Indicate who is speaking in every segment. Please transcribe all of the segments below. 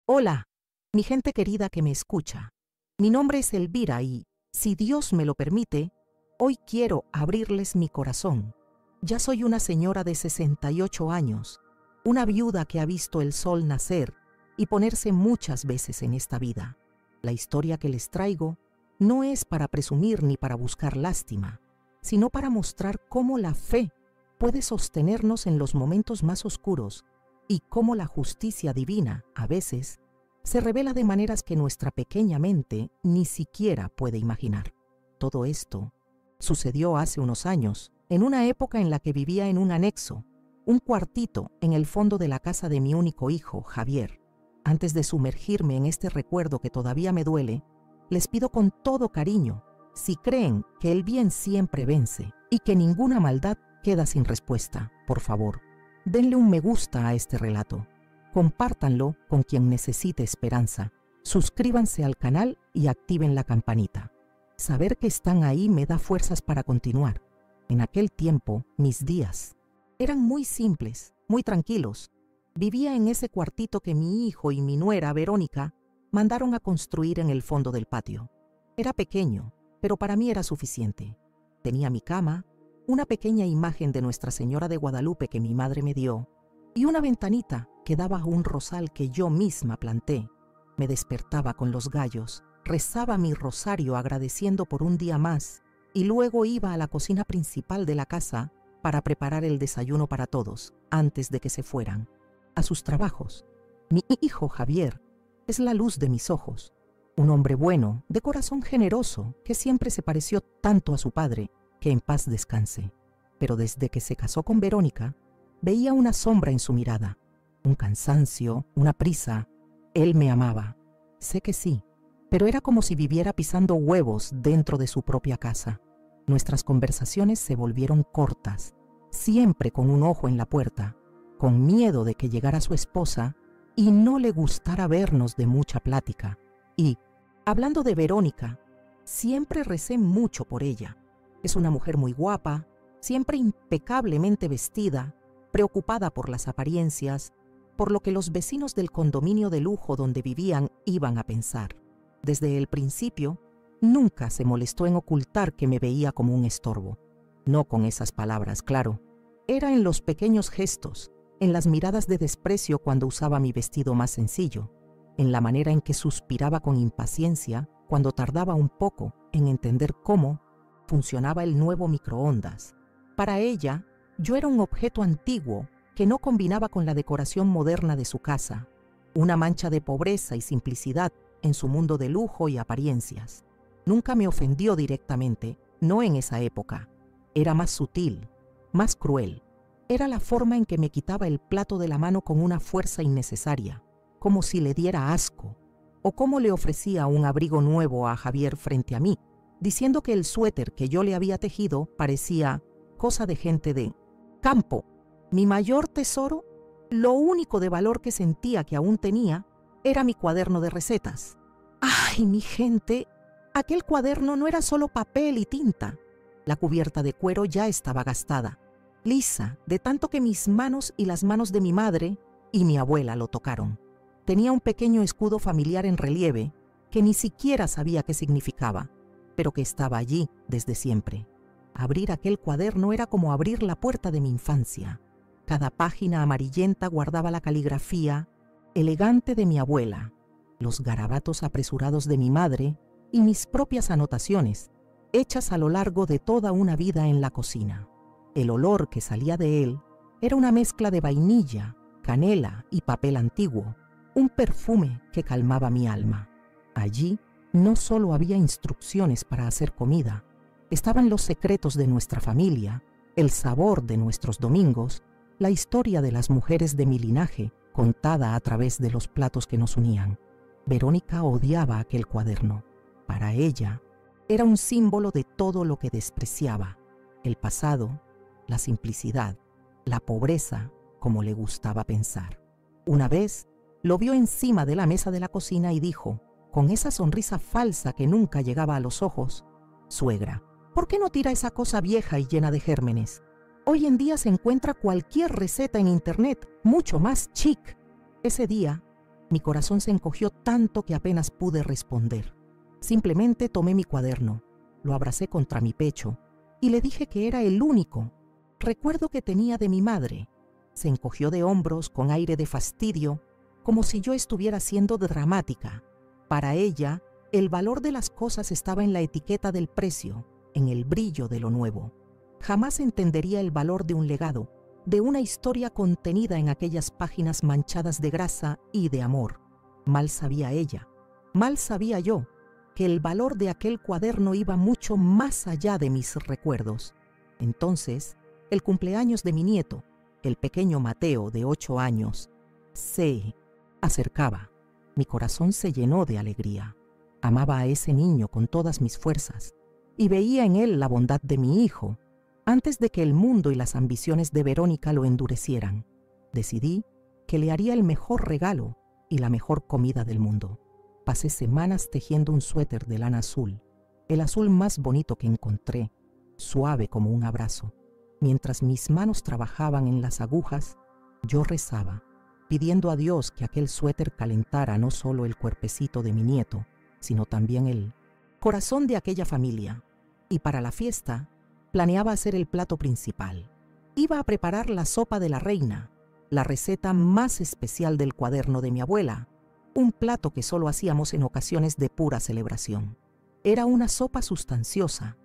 Speaker 1: Hola, mi gente querida que me escucha. Mi nombre es Elvira y, si Dios me lo permite, hoy quiero abrirles mi corazón. Ya soy una señora de 68 años, una viuda que ha visto el sol nacer y ponerse muchas veces en esta vida. La historia que les traigo no es para presumir ni para buscar lástima, sino para mostrar cómo la fe puede sostenernos en los momentos más oscuros y cómo la justicia divina, a veces, se revela de maneras que nuestra pequeña mente ni siquiera puede imaginar. Todo esto sucedió hace unos años, en una época en la que vivía en un anexo, un cuartito en el fondo de la casa de mi único hijo, Javier. Antes de sumergirme en este recuerdo que todavía me duele, les pido con todo cariño, si creen que el bien siempre vence y que ninguna maldad queda sin respuesta, por favor, denle un me gusta a este relato. Compártanlo con quien necesite esperanza. Suscríbanse al canal y activen la campanita. Saber que están ahí me da fuerzas para continuar. En aquel tiempo, mis días eran muy simples, muy tranquilos. Vivía en ese cuartito que mi hijo y mi nuera, Verónica, mandaron a construir en el fondo del patio. Era pequeño, pero para mí era suficiente. Tenía mi cama, una pequeña imagen de Nuestra Señora de Guadalupe que mi madre me dio, y una ventanita que daba a un rosal que yo misma planté. Me despertaba con los gallos, rezaba mi rosario agradeciendo por un día más, y luego iba a la cocina principal de la casa para preparar el desayuno para todos, antes de que se fueran a sus trabajos. Mi hijo Javier es la luz de mis ojos, un hombre bueno, de corazón generoso, que siempre se pareció tanto a su padre, que en paz descanse. Pero desde que se casó con Verónica, veía una sombra en su mirada, un cansancio, una prisa. Él me amaba, sé que sí, pero era como si viviera pisando huevos dentro de su propia casa. Nuestras conversaciones se volvieron cortas, siempre con un ojo en la puerta, con miedo de que llegara su esposa y no le gustara vernos de mucha plática. Y, hablando de Verónica, siempre recé mucho por ella. Es una mujer muy guapa, siempre impecablemente vestida, preocupada por las apariencias, por lo que los vecinos del condominio de lujo donde vivían iban a pensar. Desde el principio, nunca se molestó en ocultar que me veía como un estorbo. No con esas palabras, claro. Era en los pequeños gestos, en las miradas de desprecio cuando usaba mi vestido más sencillo, en la manera en que suspiraba con impaciencia cuando tardaba un poco en entender cómo funcionaba el nuevo microondas. Para ella, yo era un objeto antiguo que no combinaba con la decoración moderna de su casa, una mancha de pobreza y simplicidad en su mundo de lujo y apariencias. Nunca me ofendió directamente, no en esa época. Era más sutil, más cruel. Era la forma en que me quitaba el plato de la mano con una fuerza innecesaria, como si le diera asco, o como le ofrecía un abrigo nuevo a Javier frente a mí, diciendo que el suéter que yo le había tejido parecía cosa de gente de campo. Mi mayor tesoro, lo único de valor que sentía que aún tenía, era mi cuaderno de recetas. ¡Ay, mi gente! Aquel cuaderno no era solo papel y tinta. La cubierta de cuero ya estaba gastada, lisa, de tanto que mis manos y las manos de mi madre y mi abuela lo tocaron. Tenía un pequeño escudo familiar en relieve que ni siquiera sabía qué significaba, pero que estaba allí desde siempre. Abrir aquel cuaderno era como abrir la puerta de mi infancia. Cada página amarillenta guardaba la caligrafía elegante de mi abuela, los garabatos apresurados de mi madre y mis propias anotaciones, hechas a lo largo de toda una vida en la cocina. El olor que salía de él era una mezcla de vainilla, canela y papel antiguo, un perfume que calmaba mi alma. Allí no solo había instrucciones para hacer comida, estaban los secretos de nuestra familia, el sabor de nuestros domingos, la historia de las mujeres de mi linaje, contada a través de los platos que nos unían. Verónica odiaba aquel cuaderno. Para ella, era un símbolo de todo lo que despreciaba: el pasado, la simplicidad, la pobreza, como le gustaba pensar. Una vez, lo vio encima de la mesa de la cocina y dijo, con esa sonrisa falsa que nunca llegaba a los ojos: «Suegra, ¿por qué no tira esa cosa vieja y llena de gérmenes? Hoy en día se encuentra cualquier receta en internet, mucho más chic». Ese día, Mi corazón se encogió tanto que apenas pude responder. Simplemente tomé mi cuaderno, lo abracé contra mi pecho y le dije que era el único recuerdo que tenía de mi madre. Se encogió de hombros con aire de fastidio, como si yo estuviera siendo dramática. Para ella, el valor de las cosas estaba en la etiqueta del precio, en el brillo de lo nuevo. Jamás entendería el valor de un legado, de una historia contenida en aquellas páginas manchadas de grasa y de amor. Mal sabía ella, mal sabía yo, que el valor de aquel cuaderno iba mucho más allá de mis recuerdos. Entonces, el cumpleaños de mi nieto, el pequeño Mateo de 8 años, se acercaba. Mi corazón se llenó de alegría. Amaba a ese niño con todas mis fuerzas y veía en él la bondad de mi hijo, antes de que el mundo y las ambiciones de Verónica lo endurecieran. Decidí que le haría el mejor regalo y la mejor comida del mundo. Pasé semanas tejiendo un suéter de lana azul, el azul más bonito que encontré, suave como un abrazo. Mientras mis manos trabajaban en las agujas, yo rezaba, pidiendo a Dios que aquel suéter calentara no solo el cuerpecito de mi nieto, sino también el corazón de aquella familia. Y para la fiesta, planeaba hacer el plato principal. Iba a preparar la sopa de la reina, la receta más especial del cuaderno de mi abuela, un plato que solo hacíamos en ocasiones de pura celebración. Era una sopa sustanciosa,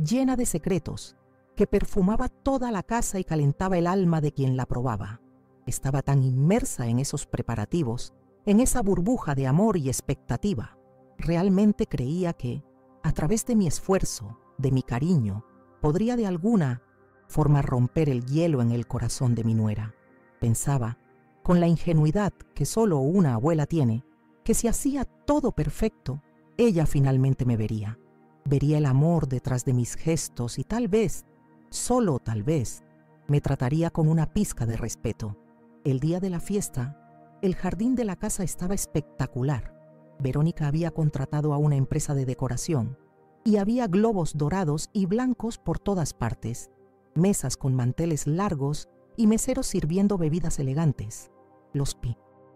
Speaker 1: llena de secretos, que perfumaba toda la casa y calentaba el alma de quien la probaba. Estaba tan inmersa en esos preparativos, en esa burbuja de amor y expectativa. Realmente creía que, a través de mi esfuerzo, de mi cariño, podría de alguna forma romper el hielo en el corazón de mi nuera. Pensaba, con la ingenuidad que solo una abuela tiene, que si hacía todo perfecto, ella finalmente me vería. Vería el amor detrás de mis gestos y tal vez, solo tal vez, me trataría con una pizca de respeto. El día de la fiesta, el jardín de la casa estaba espectacular. Verónica había contratado a una empresa de decoración y había globos dorados y blancos por todas partes, mesas con manteles largos y meseros sirviendo bebidas elegantes. Los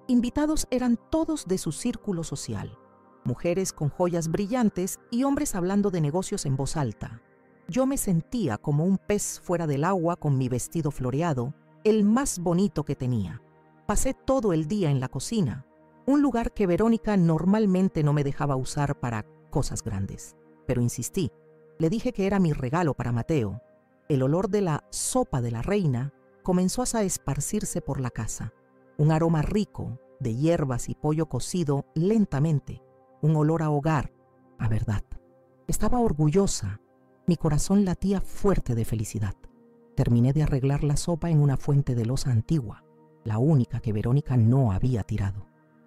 Speaker 1: invitados eran todos de su círculo social, mujeres con joyas brillantes y hombres hablando de negocios en voz alta. Yo me sentía como un pez fuera del agua con mi vestido floreado, el más bonito que tenía. Pasé todo el día en la cocina, un lugar que Verónica normalmente no me dejaba usar para cosas grandes. Pero insistí, le dije que era mi regalo para Mateo. El olor de la sopa de la reina comenzó a esparcirse por la casa. Un aroma rico de hierbas y pollo cocido lentamente, un olor a hogar, a verdad. Estaba orgullosa, mi corazón latía fuerte de felicidad. Terminé de arreglar la sopa en una fuente de loza antigua, la única que Verónica no había tirado.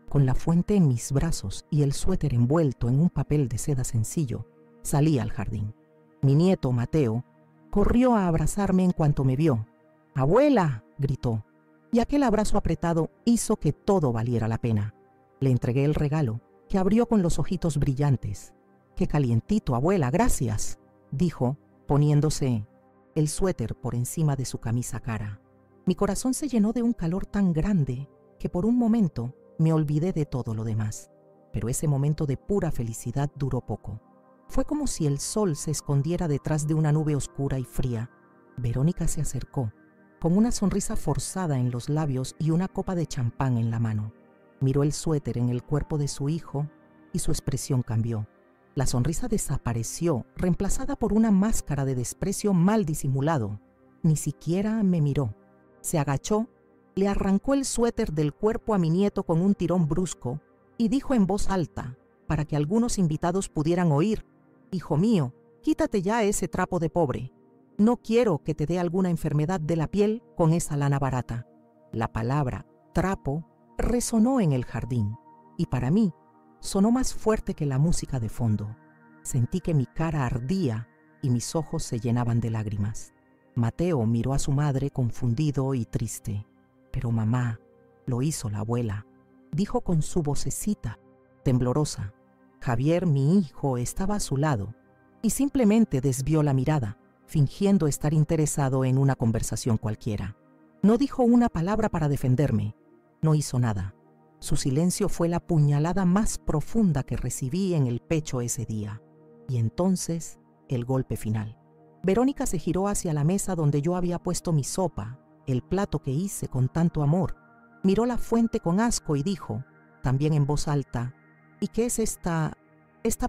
Speaker 1: Con la fuente en mis brazos y el suéter envuelto en un papel de seda sencillo, salí al jardín. Mi nieto, Mateo, corrió a abrazarme en cuanto me vio. «¡Abuela!», gritó, y aquel abrazo apretado hizo que todo valiera la pena. Le entregué el regalo, que abrió con los ojitos brillantes. «¡Qué calientito, abuela, gracias!», dijo, poniéndose el suéter por encima de su camisa cara. Mi corazón se llenó de un calor tan grande que por un momento me olvidé de todo lo demás. Pero ese momento de pura felicidad duró poco. Fue como si el sol se escondiera detrás de una nube oscura y fría. Verónica se acercó, con una sonrisa forzada en los labios y una copa de champán en la mano. Miró el suéter en el cuerpo de su hijo y su expresión cambió. La sonrisa desapareció, reemplazada por una máscara de desprecio mal disimulado. Ni siquiera me miró. Se agachó, le arrancó el suéter del cuerpo a mi nieto con un tirón brusco y dijo en voz alta, para que algunos invitados pudieran oír: «Hijo mío, quítate ya ese trapo de pobre. No quiero que te dé alguna enfermedad de la piel con esa lana barata». La palabra trapo resonó en el jardín y para mí sonó más fuerte que la música de fondo. Sentí que mi cara ardía y mis ojos se llenaban de lágrimas. Mateo miró a su madre confundido y triste. «Pero mamá», lo hizo la abuela, dijo con su vocecita temblorosa. Javier, mi hijo, estaba a su lado y simplemente desvió la mirada, fingiendo estar interesado en una conversación cualquiera. No dijo una palabra para defenderme, no hizo nada. Su silencio fue la puñalada más profunda que recibí en el pecho ese día. Y entonces, el golpe final. Verónica se giró hacia la mesa donde yo había puesto mi sopa, el plato que hice con tanto amor. Miró la fuente con asco y dijo, también en voz alta, ¿y qué es esta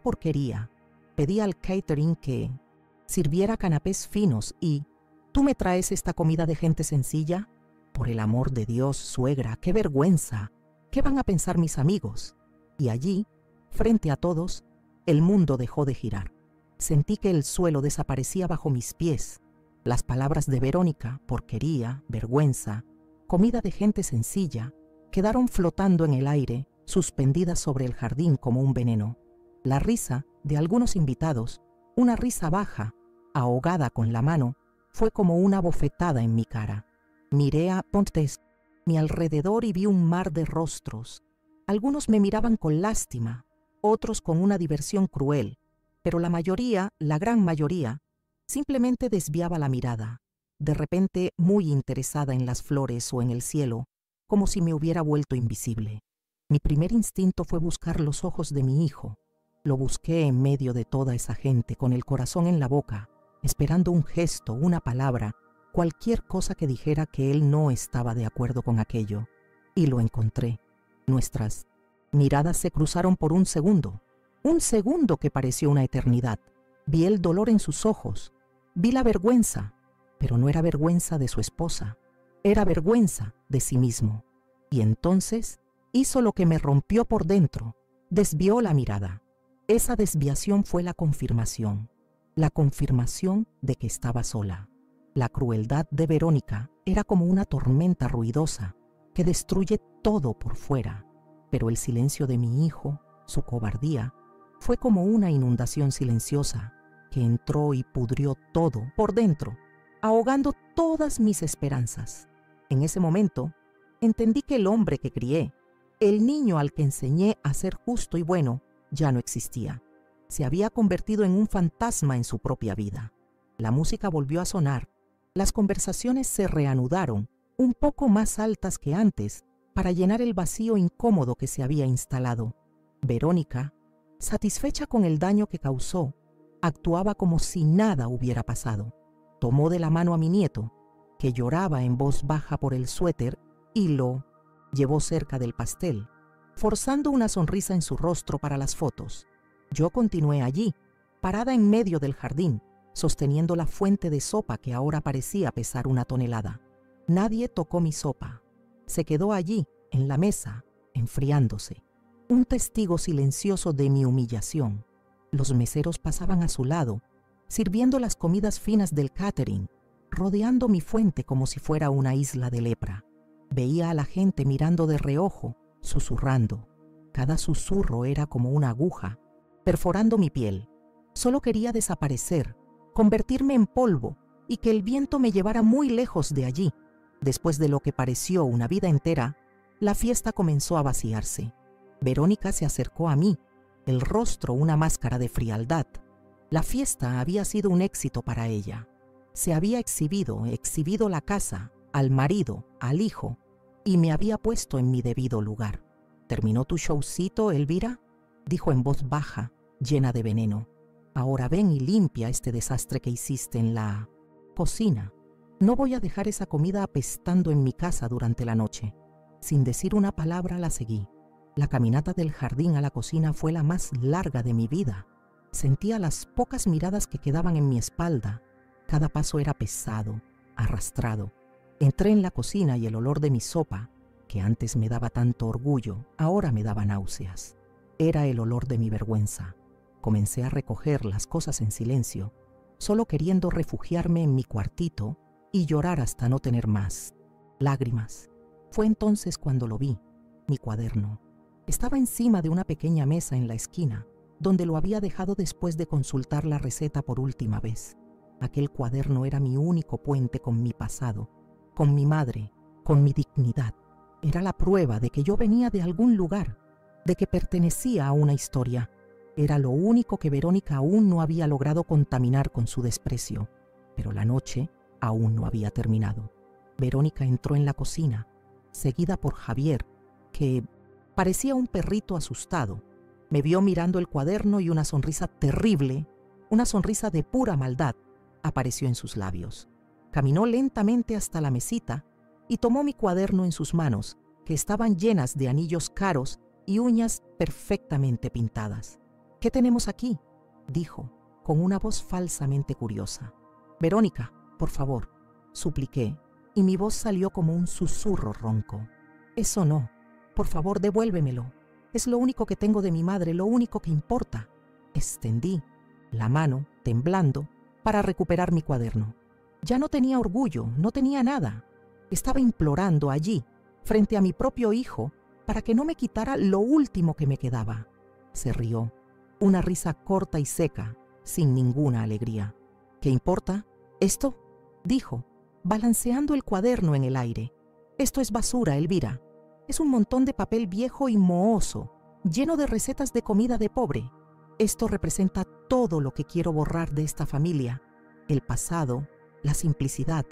Speaker 1: porquería? Pedí al catering que sirviera canapés finos y ¿tú me traes esta comida de gente sencilla? Por el amor de Dios, suegra, qué vergüenza. ¿Qué van a pensar mis amigos? Y allí, frente a todos, el mundo dejó de girar. Sentí que el suelo desaparecía bajo mis pies. Las palabras de Verónica, porquería, vergüenza, comida de gente sencilla, quedaron flotando en el aire, suspendidas sobre el jardín como un veneno. La risa de algunos invitados, una risa baja, ahogada con la mano, fue como una bofetada en mi cara. Miré a Pontes, mi alrededor y vi un mar de rostros. Algunos me miraban con lástima, otros con una diversión cruel, pero la mayoría, la gran mayoría, simplemente desviaba la mirada, de repente muy interesada en las flores o en el cielo, como si me hubiera vuelto invisible. Mi primer instinto fue buscar los ojos de mi hijo. Lo busqué en medio de toda esa gente, con el corazón en la boca, esperando un gesto, una palabra, cualquier cosa que dijera que él no estaba de acuerdo con aquello. Y lo encontré. Nuestras miradas se cruzaron por un segundo que pareció una eternidad. Vi el dolor en sus ojos, vi la vergüenza, pero no era vergüenza de su esposa, era vergüenza de sí mismo. Y entonces hizo lo que me rompió por dentro, desvió la mirada. Esa desviación fue la confirmación de que estaba sola. La crueldad de Verónica era como una tormenta ruidosa que destruye todo por fuera, pero el silencio de mi hijo, su cobardía, fue como una inundación silenciosa que entró y pudrió todo por dentro, ahogando todas mis esperanzas. En ese momento, entendí que el hombre que crié, el niño al que enseñé a ser justo y bueno, ya no existía. Se había convertido en un fantasma en su propia vida. La música volvió a sonar. Las conversaciones se reanudaron, un poco más altas que antes, para llenar el vacío incómodo que se había instalado. Verónica, satisfecha con el daño que causó, actuaba como si nada hubiera pasado. Tomó de la mano a mi nieto, que lloraba en voz baja por el suéter, y lo llevó cerca del pastel, forzando una sonrisa en su rostro para las fotos. Yo continué allí, parada en medio del jardín, sosteniendo la fuente de sopa que ahora parecía pesar 1 tonelada. Nadie tocó mi sopa. Se quedó allí, en la mesa, enfriándose. Un testigo silencioso de mi humillación. Los meseros pasaban a su lado, sirviendo las comidas finas del catering, rodeando mi fuente como si fuera una isla de lepra. Veía a la gente mirando de reojo, susurrando. Cada susurro era como una aguja, perforando mi piel. Solo quería desaparecer, convertirme en polvo y que el viento me llevara muy lejos de allí. Después de lo que pareció una vida entera, la fiesta comenzó a vaciarse. Verónica se acercó a mí, el rostro una máscara de frialdad. La fiesta había sido un éxito para ella. Se había exhibido la casa, al marido, al hijo, y me había puesto en mi debido lugar. ¿Terminó tu showcito, Elvira?, dijo en voz baja, llena de veneno. Ahora ven y limpia este desastre que hiciste en la cocina. No voy a dejar esa comida apestando en mi casa durante la noche. Sin decir una palabra la seguí. La caminata del jardín a la cocina fue la más larga de mi vida. Sentía las pocas miradas que quedaban en mi espalda. Cada paso era pesado, arrastrado. Entré en la cocina y el olor de mi sopa, que antes me daba tanto orgullo, ahora me daba náuseas. Era el olor de mi vergüenza. Comencé a recoger las cosas en silencio, solo queriendo refugiarme en mi cuartito y llorar hasta no tener más. Lágrimas. Fue entonces cuando lo vi, mi cuaderno. Estaba encima de una pequeña mesa en la esquina, donde lo había dejado después de consultar la receta por última vez. Aquel cuaderno era mi único puente con mi pasado, con mi madre, con mi dignidad. Era la prueba de que yo venía de algún lugar, de que pertenecía a una historia. Era lo único que Verónica aún no había logrado contaminar con su desprecio. Pero la noche aún no había terminado. Verónica entró en la cocina, seguida por Javier, que Parecía un perrito asustado. Me vio mirando el cuaderno y una sonrisa terrible, una sonrisa de pura maldad, apareció en sus labios. Caminó lentamente hasta la mesita y tomó mi cuaderno en sus manos, que estaban llenas de anillos caros y uñas perfectamente pintadas. «¿Qué tenemos aquí?», dijo, con una voz falsamente curiosa. «Verónica, por favor», supliqué, y mi voz salió como un susurro ronco. «Eso no. Por favor, devuélvemelo. Es lo único que tengo de mi madre, lo único que importa». Extendí la mano, temblando, para recuperar mi cuaderno. Ya no tenía orgullo, no tenía nada. Estaba implorando allí, frente a mi propio hijo, para que no me quitara lo último que me quedaba. Se rió, una risa corta y seca, sin ninguna alegría. «¿Qué importa? ¿Esto?», dijo, balanceando el cuaderno en el aire. «Esto es basura, Elvira. Es un montón de papel viejo y mohoso, lleno de recetas de comida de pobre. Esto representa todo lo que quiero borrar de esta familia. El pasado, la simplicidad,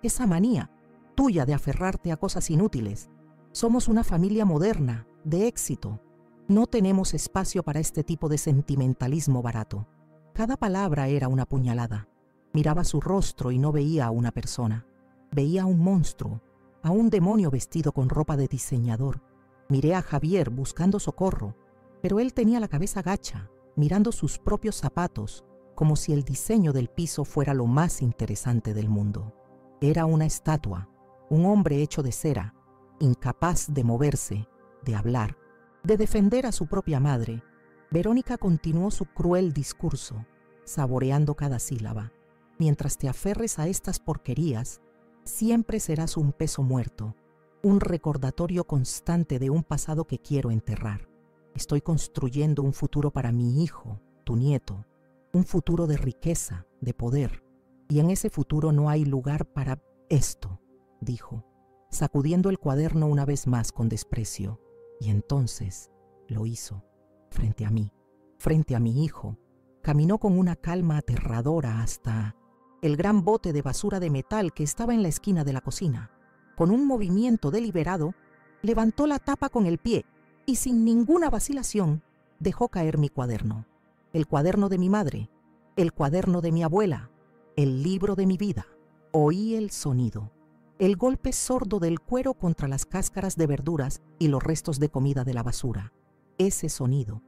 Speaker 1: esa manía tuya de aferrarte a cosas inútiles. Somos una familia moderna, de éxito. No tenemos espacio para este tipo de sentimentalismo barato». Cada palabra era una puñalada. Miraba su rostro y no veía a una persona. Veía a un monstruo, a un demonio vestido con ropa de diseñador. Miré a Javier buscando socorro, pero él tenía la cabeza gacha, mirando sus propios zapatos, como si el diseño del piso fuera lo más interesante del mundo. Era una estatua, un hombre hecho de cera, incapaz de moverse, de hablar, de defender a su propia madre. Verónica continuó su cruel discurso, saboreando cada sílaba. «Mientras te aferres a estas porquerías, siempre serás un peso muerto, un recordatorio constante de un pasado que quiero enterrar. Estoy construyendo un futuro para mi hijo, tu nieto, un futuro de riqueza, de poder, y en ese futuro no hay lugar para esto», dijo, sacudiendo el cuaderno una vez más con desprecio. Y entonces lo hizo, frente a mí, frente a mi hijo. Caminó con una calma aterradora hasta el gran bote de basura de metal que estaba en la esquina de la cocina. Con un movimiento deliberado, levantó la tapa con el pie y sin ninguna vacilación dejó caer mi cuaderno. El cuaderno de mi madre, el cuaderno de mi abuela, el libro de mi vida. Oí el sonido, el golpe sordo del cuero contra las cáscaras de verduras y los restos de comida de la basura. Ese sonido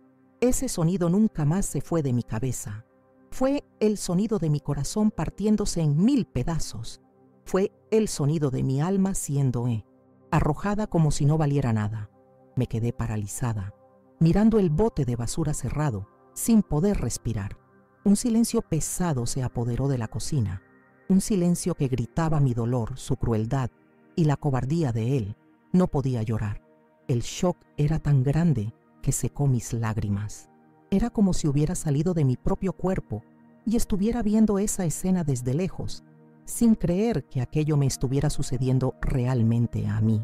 Speaker 1: nunca más se fue de mi cabeza. Fue el sonido de mi corazón partiéndose en 1000 pedazos. Fue el sonido de mi alma siendo arrojada como si no valiera nada. Me quedé paralizada, mirando el bote de basura cerrado, sin poder respirar. Un silencio pesado se apoderó de la cocina, un silencio que gritaba mi dolor, su crueldad y la cobardía de él. No podía llorar. El shock era tan grande que secó mis lágrimas. Era como si hubiera salido de mi propio cuerpo y estuviera viendo esa escena desde lejos, sin creer que aquello me estuviera sucediendo realmente a mí.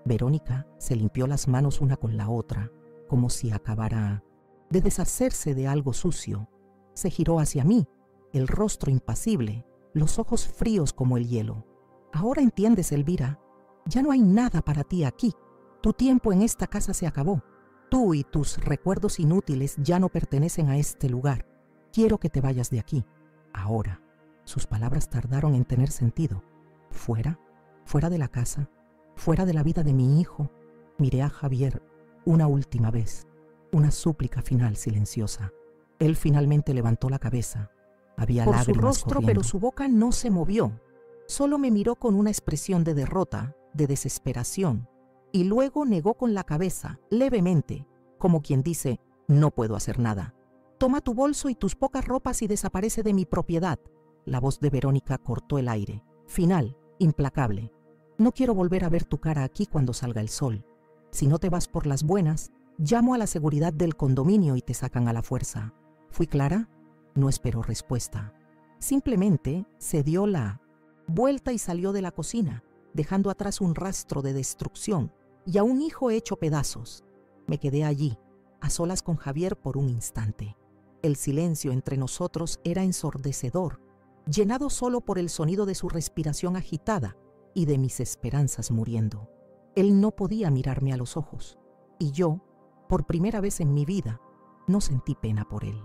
Speaker 1: Verónica se limpió las manos una con la otra, como si acabara de deshacerse de algo sucio. Se giró hacia mí, el rostro impasible, los ojos fríos como el hielo. «Ahora entiendes, Elvira, ya no hay nada para ti aquí. Tu tiempo en esta casa se acabó. Tú y tus recuerdos inútiles ya no pertenecen a este lugar. Quiero que te vayas de aquí, ahora». Sus palabras tardaron en tener sentido. «¿Fuera? ¿Fuera de la casa? ¿Fuera de la vida de mi hijo?». Miré a Javier una última vez, una súplica final silenciosa. Él finalmente levantó la cabeza. Había lágrimas por su rostro, corriendo, pero su boca no se movió. Solo me miró con una expresión de derrota, de desesperación, y luego negó con la cabeza, levemente, como quien dice: «No puedo hacer nada. Toma tu bolso y tus pocas ropas y desaparece de mi propiedad». La voz de Verónica cortó el aire, final, implacable. «No quiero volver a ver tu cara aquí cuando salga el sol. Si no te vas por las buenas, llamo a la seguridad del condominio y te sacan a la fuerza». ¿Fui clara? No esperó respuesta. Simplemente se dio la vuelta y salió de la cocina, dejando atrás un rastro de destrucción y a un hijo hecho pedazos. Me quedé allí, a solas con Javier por un instante. El silencio entre nosotros era ensordecedor, llenado solo por el sonido de su respiración agitada y de mis esperanzas muriendo. Él no podía mirarme a los ojos. Y yo, por primera vez en mi vida, no sentí pena por él.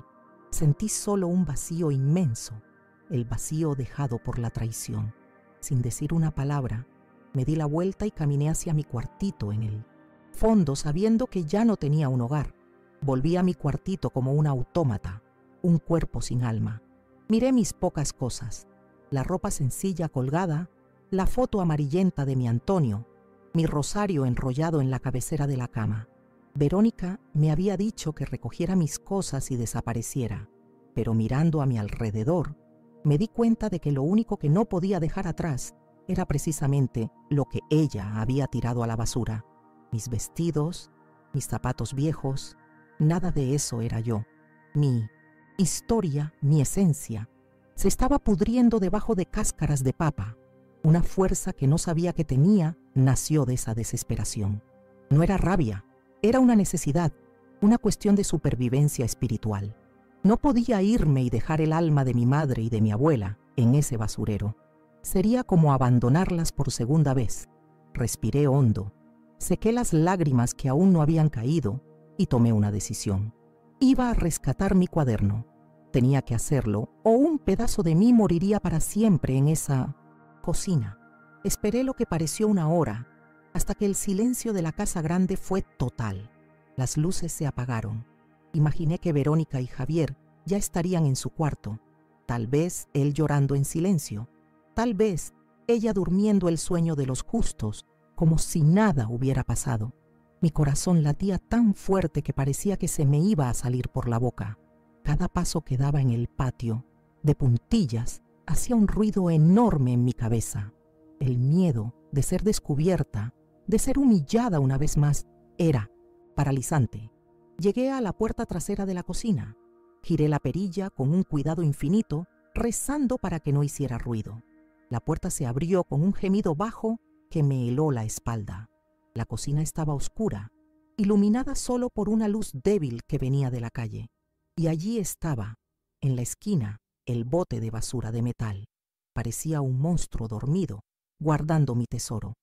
Speaker 1: Sentí solo un vacío inmenso, el vacío dejado por la traición. Sin decir una palabra, me di la vuelta y caminé hacia mi cuartito en el fondo, sabiendo que ya no tenía un hogar. Volví a mi cuartito como un autómata, un cuerpo sin alma. Miré mis pocas cosas, la ropa sencilla colgada, la foto amarillenta de mi Antonio, mi rosario enrollado en la cabecera de la cama. Verónica me había dicho que recogiera mis cosas y desapareciera, pero mirando a mi alrededor, me di cuenta de que lo único que no podía dejar atrás era precisamente lo que ella había tirado a la basura. Mis vestidos, mis zapatos viejos, nada de eso era yo. Mi historia, mi esencia, se estaba pudriendo debajo de cáscaras de papa. Una fuerza que no sabía que tenía nació de esa desesperación. No era rabia, era una necesidad, una cuestión de supervivencia espiritual. No podía irme y dejar el alma de mi madre y de mi abuela en ese basurero. Sería como abandonarlas por segunda vez. Respiré hondo, sequé las lágrimas que aún no habían caído y tomé una decisión. Iba a rescatar mi cuaderno. Tenía que hacerlo o un pedazo de mí moriría para siempre en esa cocina. Esperé lo que pareció una hora, hasta que el silencio de la casa grande fue total. Las luces se apagaron. Imaginé que Verónica y Javier ya estarían en su cuarto. Tal vez él llorando en silencio. Tal vez ella durmiendo el sueño de los justos, como si nada hubiera pasado. Mi corazón latía tan fuerte que parecía que se me iba a salir por la boca. Cada paso que daba en el patio, de puntillas, hacía un ruido enorme en mi cabeza. El miedo de ser descubierta, de ser humillada una vez más, era paralizante. Llegué a la puerta trasera de la cocina. Giré la perilla con un cuidado infinito, rezando para que no hiciera ruido. La puerta se abrió con un gemido bajo que me heló la espalda. La cocina estaba oscura, iluminada solo por una luz débil que venía de la calle. Y allí estaba, en la esquina, el bote de basura de metal. Parecía un monstruo dormido, guardando mi tesoro.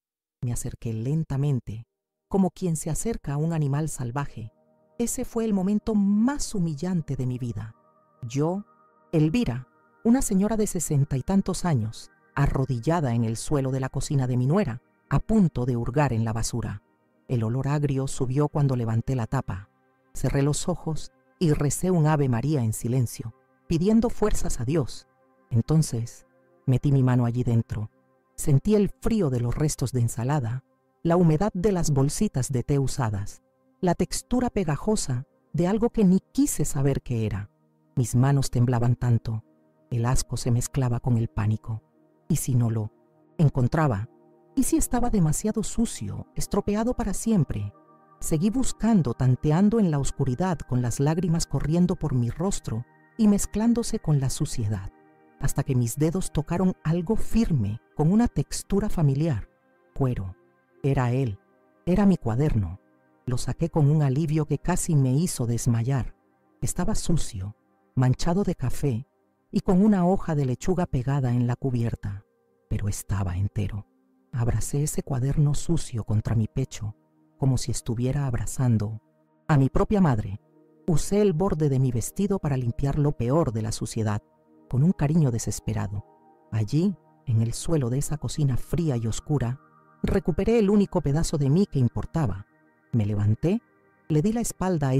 Speaker 1: Me acerqué lentamente, como quien se acerca a un animal salvaje. Ese fue el momento más humillante de mi vida. Yo, Elvira, una señora de 60 y tantos años, arrodillada en el suelo de la cocina de mi nuera, a punto de hurgar en la basura. El olor agrio subió cuando levanté la tapa. Cerré los ojos y recé un Ave María en silencio, pidiendo fuerzas a Dios. Entonces, metí mi mano allí dentro. Sentí el frío de los restos de ensalada, la humedad de las bolsitas de té usadas, la textura pegajosa de algo que ni quise saber qué era. Mis manos temblaban tanto, el asco se mezclaba con el pánico. ¿Y si no lo encontraba? ¿Y si estaba demasiado sucio, estropeado para siempre? Seguí buscando, tanteando en la oscuridad, con las lágrimas corriendo por mi rostro y mezclándose con la suciedad, hasta que mis dedos tocaron algo firme, con una textura familiar. Cuero. Era él. Era mi cuaderno. Lo saqué con un alivio que casi me hizo desmayar. Estaba sucio, manchado de café y con una hoja de lechuga pegada en la cubierta, pero estaba entero. Abracé ese cuaderno sucio contra mi pecho, como si estuviera abrazando a mi propia madre. Usé el borde de mi vestido para limpiar lo peor de la suciedad, con un cariño desesperado. Allí, en el suelo de esa cocina fría y oscura, recuperé el único pedazo de mí que importaba. Me levanté, le di la espalda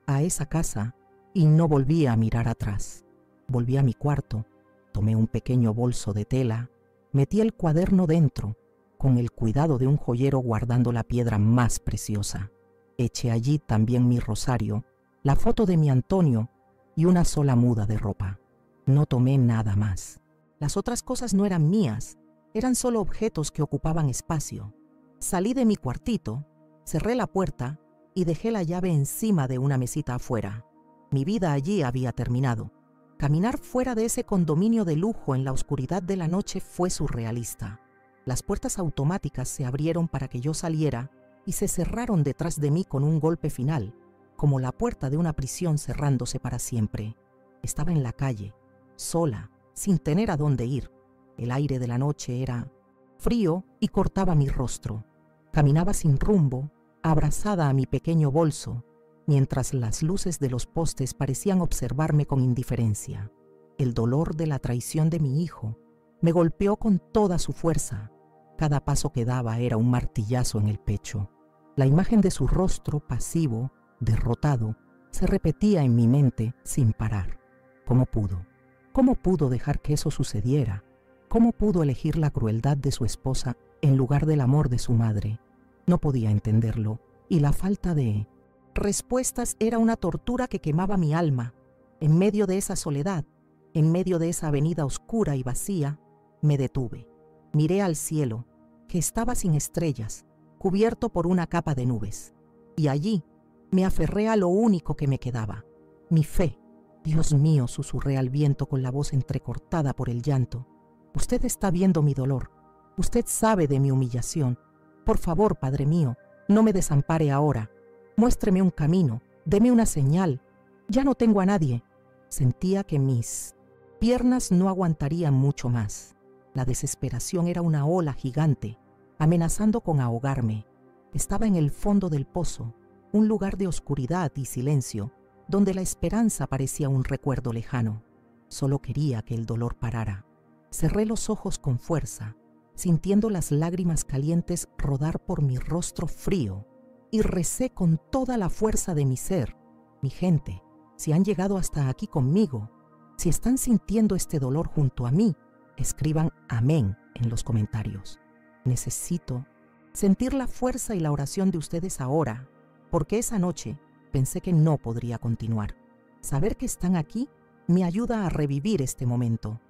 Speaker 1: a esa casa y no volví a mirar atrás. Volví a mi cuarto, tomé un pequeño bolso de tela, metí el cuaderno dentro, con el cuidado de un joyero guardando la piedra más preciosa. Eché allí también mi rosario, la foto de mi Antonio y una sola muda de ropa. No tomé nada más. Las otras cosas no eran mías, eran solo objetos que ocupaban espacio. Salí de mi cuartito, cerré la puerta y dejé la llave encima de una mesita afuera. Mi vida allí había terminado. Caminar fuera de ese condominio de lujo en la oscuridad de la noche fue surrealista. Las puertas automáticas se abrieron para que yo saliera y se cerraron detrás de mí con un golpe final, como la puerta de una prisión cerrándose para siempre. Estaba en la calle, sola, sin tener a dónde ir. El aire de la noche era frío y cortaba mi rostro. Caminaba sin rumbo, abrazada a mi pequeño bolso, mientras las luces de los postes parecían observarme con indiferencia. El dolor de la traición de mi hijo me golpeó con toda su fuerza. Cada paso que daba era un martillazo en el pecho. La imagen de su rostro pasivo, derrotado, se repetía en mi mente sin parar. ¿Cómo pudo? ¿Cómo pudo dejar que eso sucediera? ¿Cómo pudo elegir la crueldad de su esposa en lugar del amor de su madre? No podía entenderlo, y la falta de respuestas era una tortura que quemaba mi alma. En medio de esa soledad, en medio de esa avenida oscura y vacía, me detuve. Miré al cielo, que estaba sin estrellas, cubierto por una capa de nubes. Y allí me aferré a lo único que me quedaba, mi fe. Dios mío, susurré al viento con la voz entrecortada por el llanto. Usted está viendo mi dolor. Usted sabe de mi humillación. Por favor, Padre mío, no me desampare ahora. Muéstreme un camino, deme una señal. Ya no tengo a nadie. Sentía que mis piernas no aguantarían mucho más. La desesperación era una ola gigante, amenazando con ahogarme. Estaba en el fondo del pozo, un lugar de oscuridad y silencio, donde la esperanza parecía un recuerdo lejano. Solo quería que el dolor parara. Cerré los ojos con fuerza, sintiendo las lágrimas calientes rodar por mi rostro frío, y recé con toda la fuerza de mi ser. Mi gente, si han llegado hasta aquí conmigo, si están sintiendo este dolor junto a mí, escriban amén en los comentarios. Necesito sentir la fuerza y la oración de ustedes ahora, porque esa noche pensé que no podría continuar. Saber que están aquí me ayuda a revivir este momento.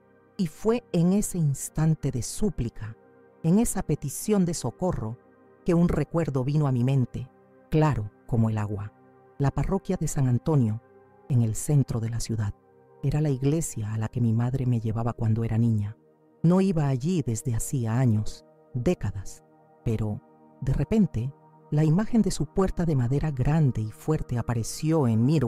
Speaker 1: Y fue en ese instante de súplica, en esa petición de socorro, que un recuerdo vino a mi mente, claro como el agua. La parroquia de San Antonio, en el centro de la ciudad. Era la iglesia a la que mi madre me llevaba cuando era niña. No iba allí desde hacía años, décadas, pero, de repente, la imagen de su puerta de madera grande y fuerte apareció en mi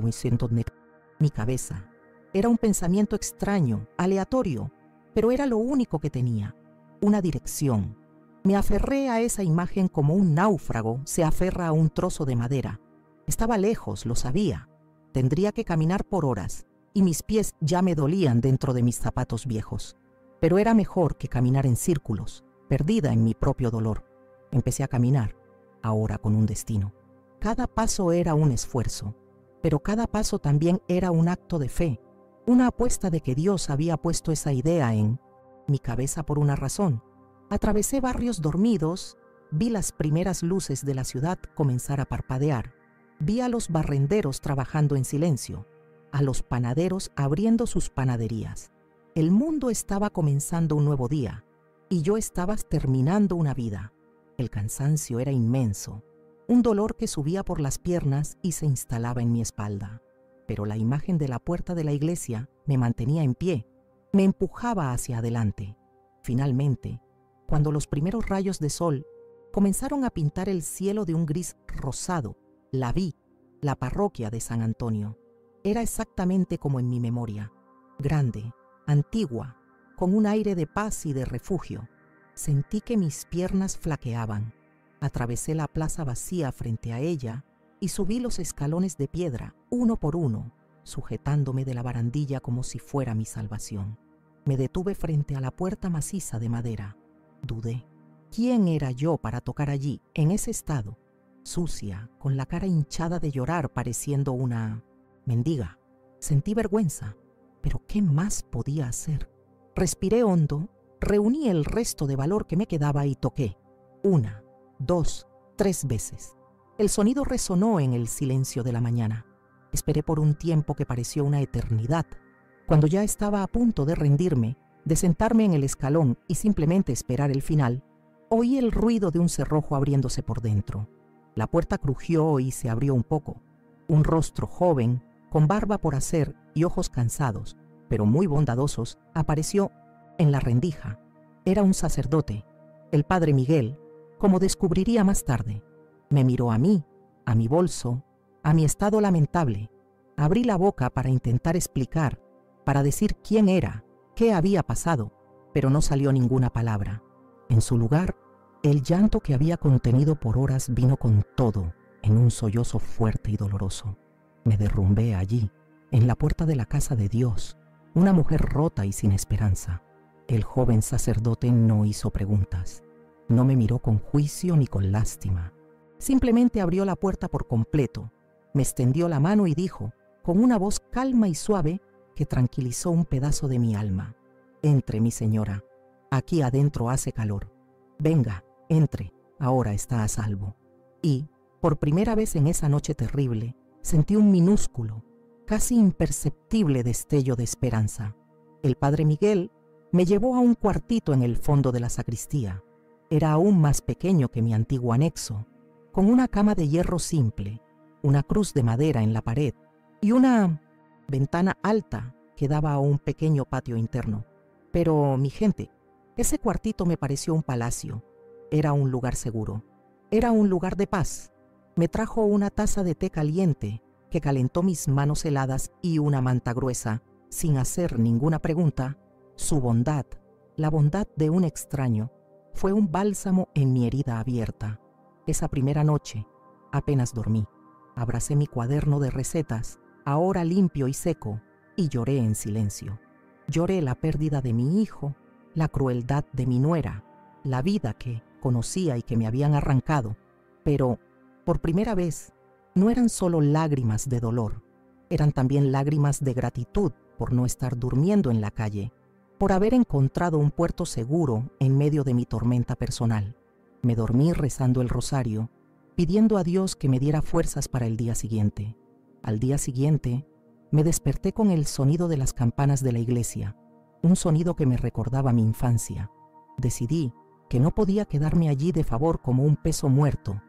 Speaker 1: cabeza. Era un pensamiento extraño, aleatorio, pero era lo único que tenía, una dirección. Me aferré a esa imagen como un náufrago se aferra a un trozo de madera. Estaba lejos, lo sabía. Tendría que caminar por horas, y mis pies ya me dolían dentro de mis zapatos viejos. Pero era mejor que caminar en círculos, perdida en mi propio dolor. Empecé a caminar, ahora con un destino. Cada paso era un esfuerzo, pero cada paso también era un acto de fe, una apuesta de que Dios había puesto esa idea en mi cabeza por una razón. Atravesé barrios dormidos, vi las primeras luces de la ciudad comenzar a parpadear, vi a los barrenderos trabajando en silencio, a los panaderos abriendo sus panaderías. El mundo estaba comenzando un nuevo día, y yo estaba terminando una vida. El cansancio era inmenso, un dolor que subía por las piernas y se instalaba en mi espalda. Pero la imagen de la puerta de la iglesia me mantenía en pie, me empujaba hacia adelante. Finalmente, cuando los primeros rayos de sol comenzaron a pintar el cielo de un gris rosado, la vi, la parroquia de San Antonio. Era exactamente como en mi memoria, grande, antigua, con un aire de paz y de refugio. Sentí que mis piernas flaqueaban. Atravesé la plaza vacía frente a ella y subí los escalones de piedra, uno por uno, sujetándome de la barandilla como si fuera mi salvación. Me detuve frente a la puerta maciza de madera. Dudé. ¿Quién era yo para tocar allí, en ese estado? Sucia, con la cara hinchada de llorar, pareciendo una mendiga. Sentí vergüenza, pero ¿qué más podía hacer? Respiré hondo, reuní el resto de valor que me quedaba y toqué. 1, 2, 3 veces. El sonido resonó en el silencio de la mañana. Esperé por un tiempo que pareció una eternidad. Cuando ya estaba a punto de rendirme, de sentarme en el escalón y simplemente esperar el final, oí el ruido de un cerrojo abriéndose por dentro. La puerta crujió y se abrió un poco. Un rostro joven, con barba por hacer y ojos cansados, pero muy bondadosos, apareció en la rendija. Era un sacerdote, el padre Miguel, como descubriría más tarde. Me miró a mí, a mi bolso, a mi estado lamentable. Abrí la boca para intentar explicar, para decir quién era, qué había pasado, pero no salió ninguna palabra. En su lugar, el llanto que había contenido por horas vino con todo, En un sollozo fuerte y doloroso, me derrumbé allí, en la puerta de la casa de Dios, una mujer rota y sin esperanza. El joven sacerdote no hizo preguntas, no me miró con juicio ni con lástima. Simplemente abrió la puerta por completo, me extendió la mano y dijo, con una voz calma y suave que tranquilizó un pedazo de mi alma: «Entre, mi señora, aquí adentro hace calor. Venga, entre, ahora está a salvo». Y, por primera vez en esa noche terrible, sentí un minúsculo, casi imperceptible destello de esperanza. El padre Miguel me llevó a un cuartito en el fondo de la sacristía. Era aún más pequeño que mi antiguo anexo, con una cama de hierro simple, una cruz de madera en la pared y una ventana alta que daba a un pequeño patio interno. Pero, mi gente, ese cuartito me pareció un palacio. Era un lugar seguro. Era un lugar de paz. Me trajo una taza de té caliente que calentó mis manos heladas y una manta gruesa, sin hacer ninguna pregunta. Su bondad, la bondad de un extraño, fue un bálsamo en mi herida abierta. Esa primera noche, apenas dormí. Abracé mi cuaderno de recetas, ahora limpio y seco, y lloré en silencio. Lloré la pérdida de mi hijo, la crueldad de mi nuera, la vida que conocía y que me habían arrancado. Pero, por primera vez, no eran solo lágrimas de dolor, eran también lágrimas de gratitud por no estar durmiendo en la calle, por haber encontrado un puerto seguro en medio de mi tormenta personal. Me dormí rezando el rosario, pidiendo a Dios que me diera fuerzas para el día siguiente. Al día siguiente, me desperté con el sonido de las campanas de la iglesia, un sonido que me recordaba mi infancia. Decidí que no podía quedarme allí de favor como un peso muerto,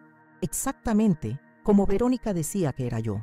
Speaker 1: exactamente como Verónica decía que era yo.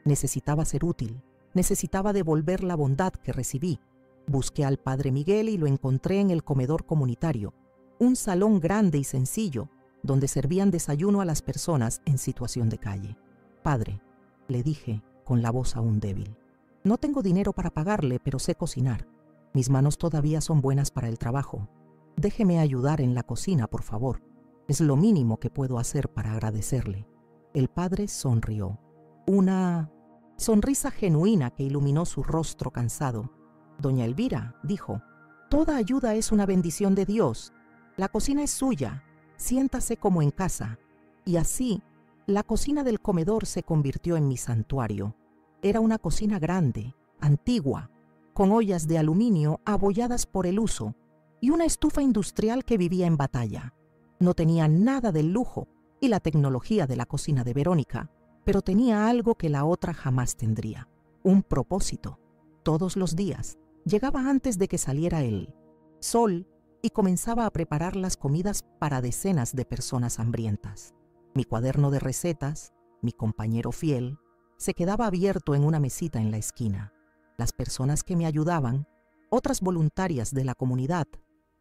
Speaker 1: Necesitaba ser útil, necesitaba devolver la bondad que recibí. Busqué al padre Miguel y lo encontré en el comedor comunitario, un salón grande y sencillo, donde servían desayuno a las personas en situación de calle. «Padre», le dije con la voz aún débil, «no tengo dinero para pagarle, pero sé cocinar. Mis manos todavía son buenas para el trabajo. Déjeme ayudar en la cocina, por favor. Es lo mínimo que puedo hacer para agradecerle». El padre sonrió, una sonrisa genuina que iluminó su rostro cansado. «Doña Elvira», dijo, «toda ayuda es una bendición de Dios. La cocina es suya. Siéntase como en casa». Y así, la cocina del comedor se convirtió en mi santuario. Era una cocina grande, antigua, con ollas de aluminio abolladas por el uso y una estufa industrial que vivía en batalla. No tenía nada del lujo y la tecnología de la cocina de Verónica, pero tenía algo que la otra jamás tendría: un propósito. Todos los días llegaba antes de que saliera el sol y comenzaba a preparar las comidas para decenas de personas hambrientas. Mi cuaderno de recetas, mi compañero fiel, se quedaba abierto en una mesita en la esquina. Las personas que me ayudaban, otras voluntarias de la comunidad,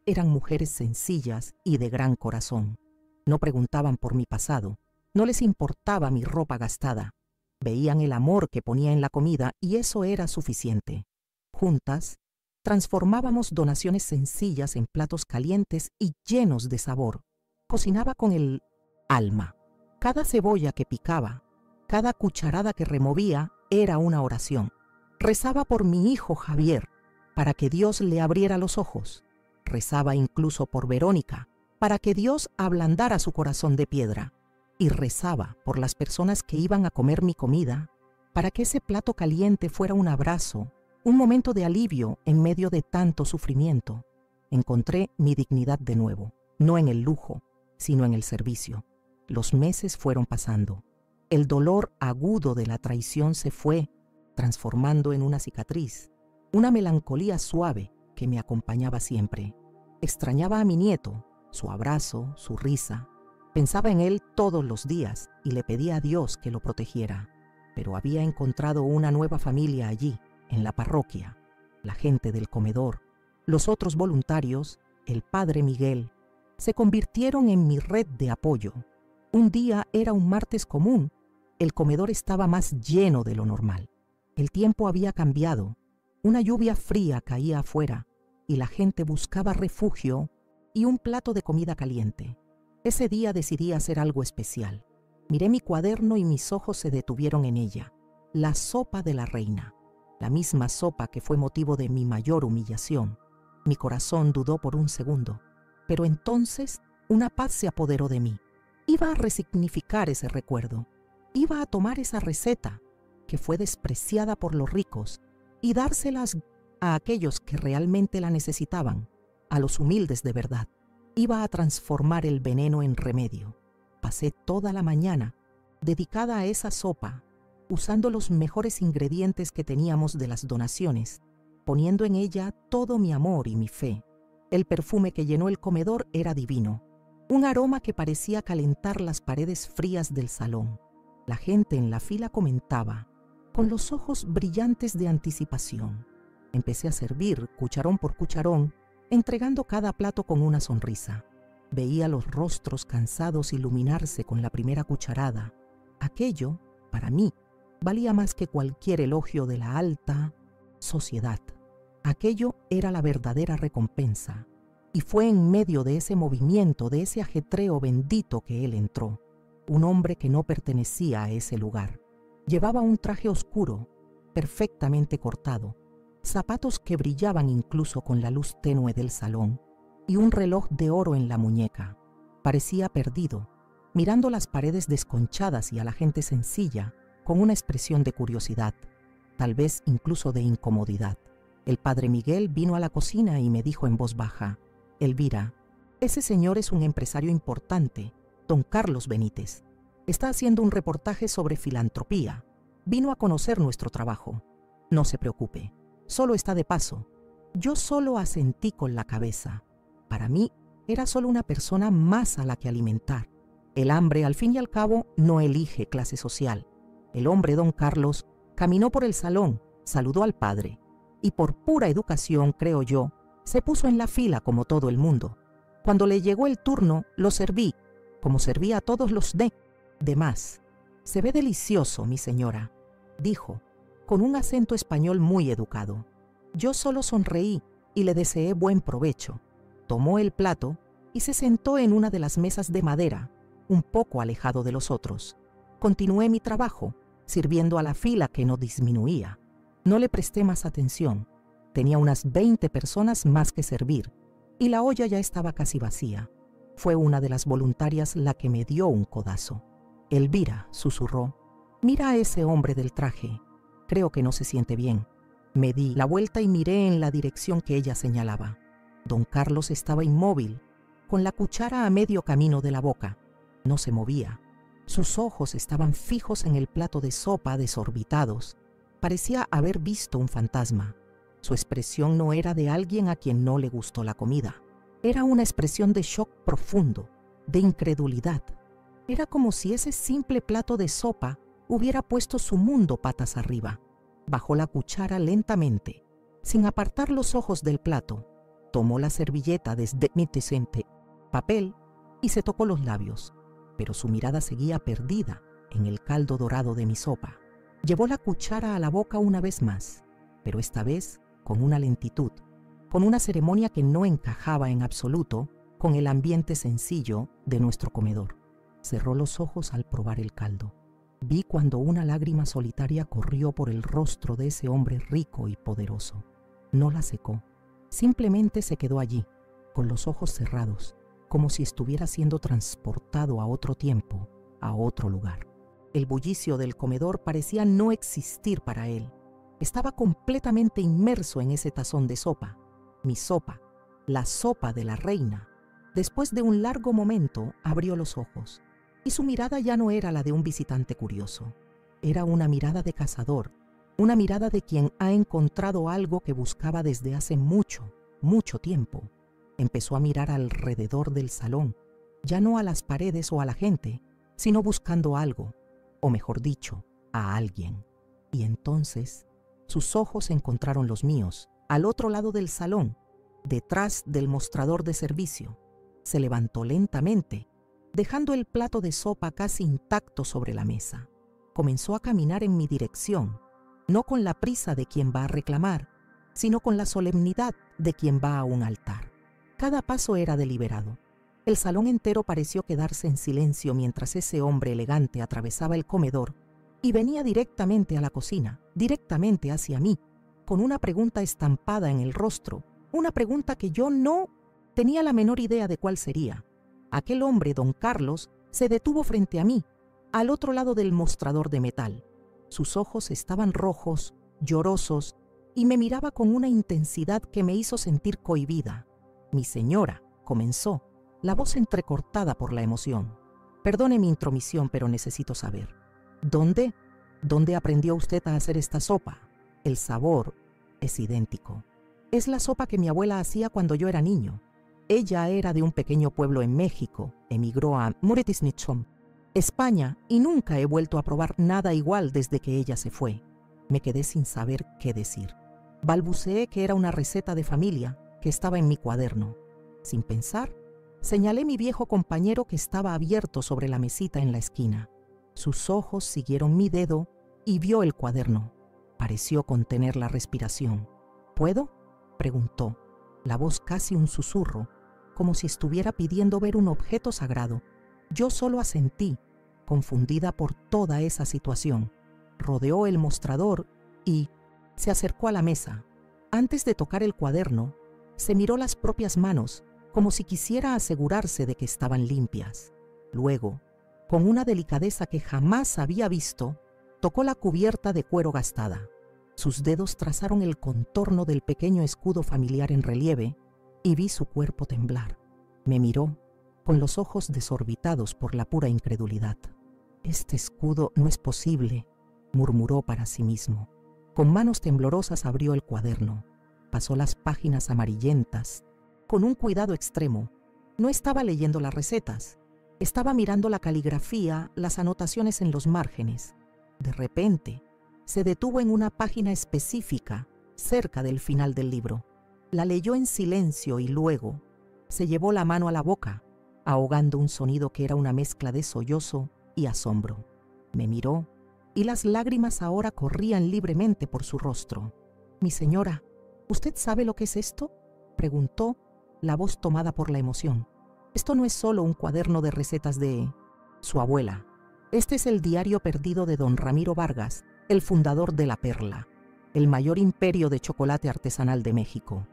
Speaker 1: eran mujeres sencillas y de gran corazón. No preguntaban por mi pasado, no les importaba mi ropa gastada. Veían el amor que ponía en la comida y eso era suficiente. Juntas, transformábamos donaciones sencillas en platos calientes y llenos de sabor. Cocinaba con el alma. Cada cebolla que picaba, cada cucharada que removía era una oración. Rezaba por mi hijo Javier, para que Dios le abriera los ojos. Rezaba incluso por Verónica, para que Dios ablandara su corazón de piedra. Y rezaba por las personas que iban a comer mi comida, para que ese plato caliente fuera un abrazo, un momento de alivio en medio de tanto sufrimiento. Encontré mi dignidad de nuevo, no en el lujo, sino en el servicio. Los meses fueron pasando. El dolor agudo de la traición se fue, transformando en una cicatriz, una melancolía suave que me acompañaba siempre. Extrañaba a mi nieto, su abrazo, su risa. Pensaba en él todos los días y le pedía a Dios que lo protegiera. Pero había encontrado una nueva familia allí, en la parroquia. La gente del comedor, los otros voluntarios, el padre Miguel, se convirtieron en mi red de apoyo. Un día era un martes común. El comedor estaba más lleno de lo normal. El tiempo había cambiado. Una lluvia fría caía afuera y la gente buscaba refugio y un plato de comida caliente. Ese día decidí hacer algo especial. Miré mi cuaderno y mis ojos se detuvieron en ella. La sopa de la reina. La misma sopa que fue motivo de mi mayor humillación. Mi corazón dudó por un segundo, pero entonces una paz se apoderó de mí. Iba a resignificar ese recuerdo. Iba a tomar esa receta, que fue despreciada por los ricos, y dárselas a aquellos que realmente la necesitaban, a los humildes de verdad. Iba a transformar el veneno en remedio. Pasé toda la mañana dedicada a esa sopa, usando los mejores ingredientes que teníamos de las donaciones, poniendo en ella todo mi amor y mi fe. El perfume que llenó el comedor era divino, un aroma que parecía calentar las paredes frías del salón. La gente en la fila comentaba, con los ojos brillantes de anticipación. Empecé a servir cucharón por cucharón, entregando cada plato con una sonrisa. Veía los rostros cansados iluminarse con la primera cucharada. Aquello, para mí, valía más que cualquier elogio de la alta sociedad. Aquello era la verdadera recompensa. Y fue en medio de ese movimiento, de ese ajetreo bendito que él entró. Un hombre que no pertenecía a ese lugar. Llevaba un traje oscuro, perfectamente cortado, zapatos que brillaban incluso con la luz tenue del salón, y un reloj de oro en la muñeca. Parecía perdido, mirando las paredes desconchadas y a la gente sencilla, con una expresión de curiosidad, tal vez incluso de incomodidad. El padre Miguel vino a la cocina y me dijo en voz baja, «Elvira, ese señor es un empresario importante, don Carlos Benítez. Está haciendo un reportaje sobre filantropía. Vino a conocer nuestro trabajo. No se preocupe, solo está de paso». Yo solo asentí con la cabeza. Para mí, era solo una persona más a la que alimentar. El hambre, al fin y al cabo, no elige clase social. El hombre, don Carlos, caminó por el salón, saludó al padre, y por pura educación, creo yo, se puso en la fila como todo el mundo. Cuando le llegó el turno, lo serví, como servía a todos los demás. «Se ve delicioso, mi señora», dijo, con un acento español muy educado. Yo solo sonreí y le deseé buen provecho. Tomó el plato y se sentó en una de las mesas de madera, un poco alejado de los otros. Continué mi trabajo, sirviendo a la fila que no disminuía. No le presté más atención. Tenía unas 20 personas más que servir, y la olla ya estaba casi vacía. Fue una de las voluntarias la que me dio un codazo. «Elvira», susurró, «mira a ese hombre del traje. Creo que no se siente bien». Me di la vuelta y miré en la dirección que ella señalaba. Don Carlos estaba inmóvil, con la cuchara a medio camino de la boca. No se movía. Sus ojos estaban fijos en el plato de sopa, desorbitados. Parecía haber visto un fantasma. Su expresión no era de alguien a quien no le gustó la comida. Era una expresión de shock profundo, de incredulidad. Era como si ese simple plato de sopa hubiera puesto su mundo patas arriba. Bajó la cuchara lentamente, sin apartar los ojos del plato. Tomó la servilleta desde mi decente papel y se tocó los labios, pero su mirada seguía perdida en el caldo dorado de mi sopa. Llevó la cuchara a la boca una vez más, pero esta vez con una lentitud, con una ceremonia que no encajaba en absoluto con el ambiente sencillo de nuestro comedor. Cerró los ojos al probar el caldo. Vi cuando una lágrima solitaria corrió por el rostro de ese hombre rico y poderoso. No la secó, simplemente se quedó allí, con los ojos cerrados, como si estuviera siendo transportado a otro tiempo, a otro lugar. El bullicio del comedor parecía no existir para él. Estaba completamente inmerso en ese tazón de sopa, mi sopa, la sopa de la reina. Después de un largo momento, abrió los ojos. Y su mirada ya no era la de un visitante curioso. Era una mirada de cazador, una mirada de quien ha encontrado algo que buscaba desde hace mucho, mucho tiempo. Empezó a mirar alrededor del salón, ya no a las paredes o a la gente, sino buscando algo, o mejor dicho, a alguien. Y entonces, sus ojos encontraron los míos, al otro lado del salón, detrás del mostrador de servicio. Se levantó lentamente, dejando el plato de sopa casi intacto sobre la mesa. Comenzó a caminar en mi dirección, no con la prisa de quien va a reclamar, sino con la solemnidad de quien va a un altar. Cada paso era deliberado. El salón entero pareció quedarse en silencio mientras ese hombre elegante atravesaba el comedor y venía directamente a la cocina, directamente hacia mí, con una pregunta estampada en el rostro, una pregunta que yo no tenía la menor idea de cuál sería. Aquel hombre, don Carlos, se detuvo frente a mí, al otro lado del mostrador de metal. Sus ojos estaban rojos, llorosos, y me miraba con una intensidad que me hizo sentir cohibida. Mi señora, comenzó, la voz entrecortada por la emoción. Perdone mi intromisión, pero necesito saber. ¿Dónde aprendió usted a hacer esta sopa? El sabor es idéntico. Es la sopa que mi abuela hacía cuando yo era niño. Ella era de un pequeño pueblo en México, emigró a Muretisnichom, España, y nunca he vuelto a probar nada igual desde que ella se fue. Me quedé sin saber qué decir. Balbuceé que era una receta de familia que estaba en mi cuaderno. Sin pensar, señalé mi viejo compañero que estaba abierto sobre la mesita en la esquina. Sus ojos siguieron mi dedo y vio el cuaderno. Pareció contener la respiración. ¿Puedo?, preguntó, la voz casi un susurro, como si estuviera pidiendo ver un objeto sagrado. Yo solo asentí, confundida por toda esa situación. Rodeó el mostrador y se acercó a la mesa. Antes de tocar el cuaderno, se miró las propias manos, como si quisiera asegurarse de que estaban limpias. Luego, con una delicadeza que jamás había visto, tocó la cubierta de cuero gastada. Sus dedos trazaron el contorno del pequeño escudo familiar en relieve y vi su cuerpo temblar. Me miró, con los ojos desorbitados por la pura incredulidad. «Este escudo no es posible», murmuró para sí mismo. Con manos temblorosas abrió el cuaderno. Pasó las páginas amarillentas, con un cuidado extremo. No estaba leyendo las recetas. Estaba mirando la caligrafía, las anotaciones en los márgenes. De repente, se detuvo en una página específica, cerca del final del libro. La leyó en silencio y luego se llevó la mano a la boca, ahogando un sonido que era una mezcla de sollozo y asombro. Me miró y las lágrimas ahora corrían libremente por su rostro. «Mi señora, ¿usted sabe lo que es esto?», preguntó, la voz tomada por la emoción. «Esto no es solo un cuaderno de recetas de su abuela. Este es el diario perdido de don Ramiro Vargas, el fundador de La Perla, el mayor imperio de chocolate artesanal de México».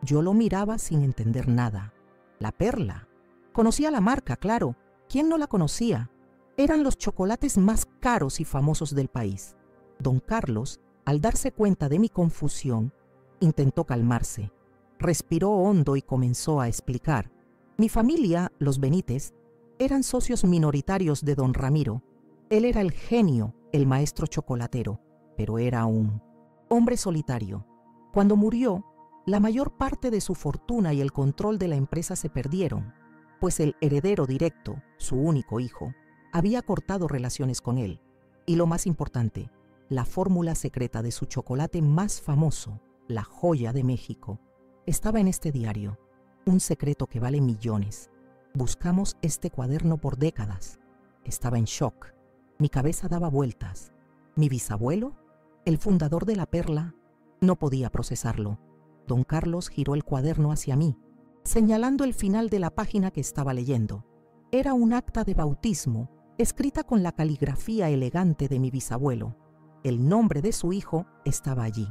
Speaker 1: Yo lo miraba sin entender nada. La Perla. Conocía la marca, claro. ¿Quién no la conocía? Eran los chocolates más caros y famosos del país. Don Carlos, al darse cuenta de mi confusión, intentó calmarse. Respiró hondo y comenzó a explicar. Mi familia, los Benítez, eran socios minoritarios de don Ramiro. Él era el genio, el maestro chocolatero, pero era un hombre solitario. Cuando murió, la mayor parte de su fortuna y el control de la empresa se perdieron, pues el heredero directo, su único hijo, había cortado relaciones con él. Y lo más importante, la fórmula secreta de su chocolate más famoso, la joya de México, estaba en este diario, un secreto que vale millones. Buscamos este cuaderno por décadas. Estaba en shock. Mi cabeza daba vueltas. ¿Mi bisabuelo? ¿El fundador de La Perla? No podía procesarlo. Don Carlos giró el cuaderno hacia mí, señalando el final de la página que estaba leyendo. Era un acta de bautismo, escrita con la caligrafía elegante de mi bisabuelo. El nombre de su hijo estaba allí,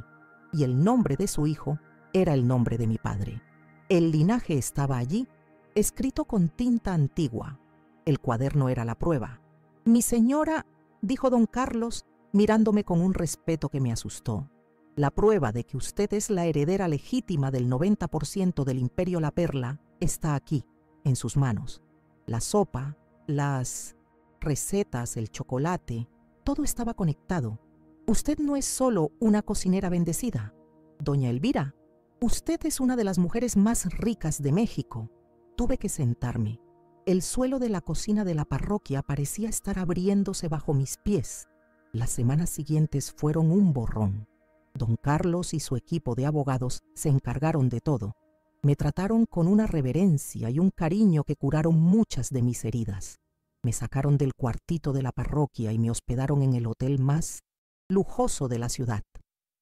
Speaker 1: y el nombre de su hijo era el nombre de mi padre. El linaje estaba allí, escrito con tinta antigua. El cuaderno era la prueba. «Mi señora», dijo don Carlos, mirándome con un respeto que me asustó, «la prueba de que usted es la heredera legítima del 90% del imperio La Perla está aquí, en sus manos. La sopa, las recetas, el chocolate, todo estaba conectado. Usted no es solo una cocinera bendecida. Doña Elvira, usted es una de las mujeres más ricas de México». Tuve que sentarme. El suelo de la cocina de la parroquia parecía estar abriéndose bajo mis pies. Las semanas siguientes fueron un borrón. Don Carlos y su equipo de abogados se encargaron de todo. Me trataron con una reverencia y un cariño que curaron muchas de mis heridas. Me sacaron del cuartito de la parroquia y me hospedaron en el hotel más lujoso de la ciudad.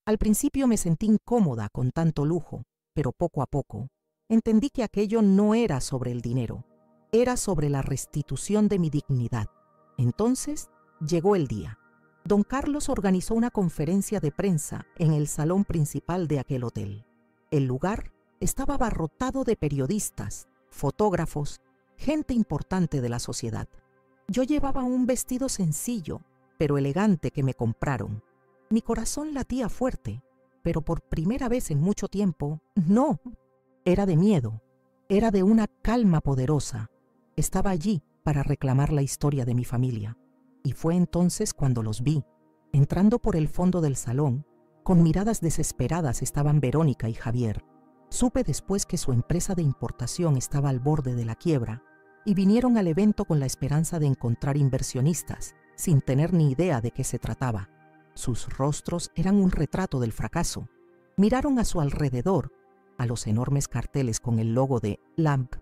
Speaker 1: Al principio me sentí incómoda con tanto lujo, pero poco a poco entendí que aquello no era sobre el dinero. era sobre la restitución de mi dignidad. Entonces llegó el día. Don Carlos organizó una conferencia de prensa en el salón principal de aquel hotel. El lugar estaba abarrotado de periodistas, fotógrafos, gente importante de la sociedad. Yo llevaba un vestido sencillo, pero elegante que me compraron. Mi corazón latía fuerte, pero por primera vez en mucho tiempo, no, era de miedo, era de una calma poderosa. Estaba allí para reclamar la historia de mi familia. Y fue entonces cuando los vi. Entrando por el fondo del salón, con miradas desesperadas estaban Verónica y Javier. Supe después que su empresa de importación estaba al borde de la quiebra y vinieron al evento con la esperanza de encontrar inversionistas, sin tener ni idea de qué se trataba. Sus rostros eran un retrato del fracaso. Miraron a su alrededor, a los enormes carteles con el logo de Lamp,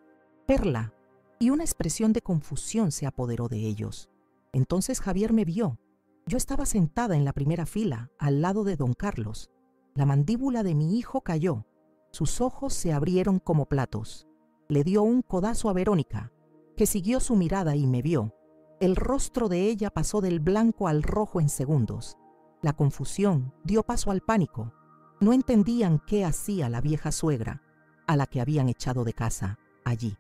Speaker 1: Perla, y una expresión de confusión se apoderó de ellos. Entonces Javier me vio. Yo estaba sentada en la primera fila, al lado de don Carlos. La mandíbula de mi hijo cayó. Sus ojos se abrieron como platos. Le dio un codazo a Verónica, que siguió su mirada y me vio. El rostro de ella pasó del blanco al rojo en segundos. La confusión dio paso al pánico. No entendían qué hacía la vieja suegra, a la que habían echado de casa, allí.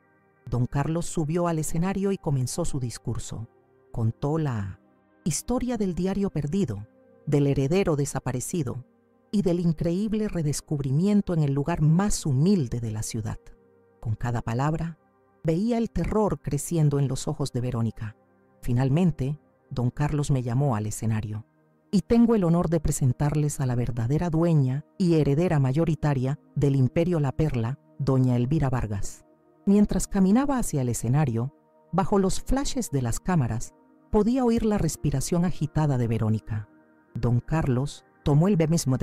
Speaker 1: Don Carlos subió al escenario y comenzó su discurso. Contó la historia del diario perdido, del heredero desaparecido y del increíble redescubrimiento en el lugar más humilde de la ciudad. Con cada palabra, veía el terror creciendo en los ojos de Verónica. Finalmente, don Carlos me llamó al escenario. Y tengo el honor de presentarles a la verdadera dueña y heredera mayoritaria del Imperio La Perla, doña Elvira Vargas. Mientras caminaba hacia el escenario, bajo los flashes de las cámaras, podía oír la respiración agitada de Verónica. Don Carlos tomó el mismo